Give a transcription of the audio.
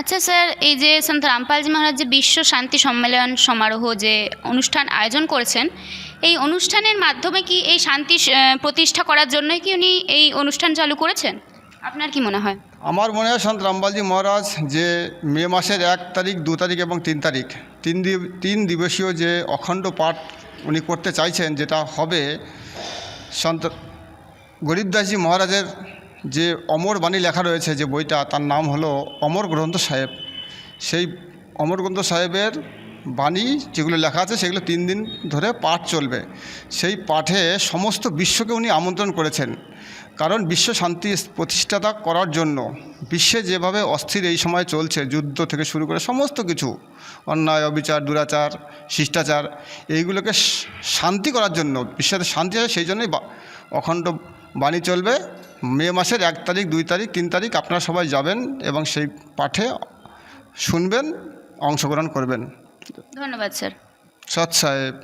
আচ্ছা স্যার, এই যে সন্ত রামপালজি মহারাজ যে বিশ্ব শান্তি সম্মেলন সমারোহ যে অনুষ্ঠান আয়োজন করেছেন, এই অনুষ্ঠানের মাধ্যমে কি এই শান্তি প্রতিষ্ঠা করার জন্যই কি উনি এই অনুষ্ঠান চালু করেছেন? আপনার কি মনে হয়? আমার মনে হয় সন্ত রামপালজি মহারাজ যে মে মাসের 1 তারিখ, 2 তারিখ এবং 3 তারিখ তিন দিবসীয় যে অখণ্ড পাঠ উনি করতে চাইছেন, যেটা হবে সন্ত গরিবদাসজি মহারাজের যে অমর বাণী লেখা রয়েছে, যে বইটা, তার নাম হলো অমর গ্রন্থ সাহেব। সেই অমর গ্রন্থ সাহেবের বাণী যেগুলো লেখা আছে সেগুলো 3 দিন ধরে পাঠ চলবে। সেই পাঠে সমস্ত বিশ্বকে উনি আমন্ত্রণ করেছেন, কারণ বিশ্ব শান্তি প্রতিষ্ঠাতা করার জন্য বিশ্বে যেভাবে অস্থির এই সময় চলছে, যুদ্ধ থেকে শুরু করে সমস্ত কিছু, অন্যায়, অবিচার, দুরাচার, শিষ্টাচার, এইগুলোকে শান্তি করার জন্য, বিশ্বের শান্তি হয়, সেই জন্যই অখণ্ড বাণী চলবে। মে মাসের 1 তারিখ, 2 তারিখ, 3 তারিখ আপনারা সবাই যাবেন এবং সেই পাঠে শুনবেন, অংশগ্রহণ করবেন। ধন্যবাদ স্যার। সৎ সাহেব।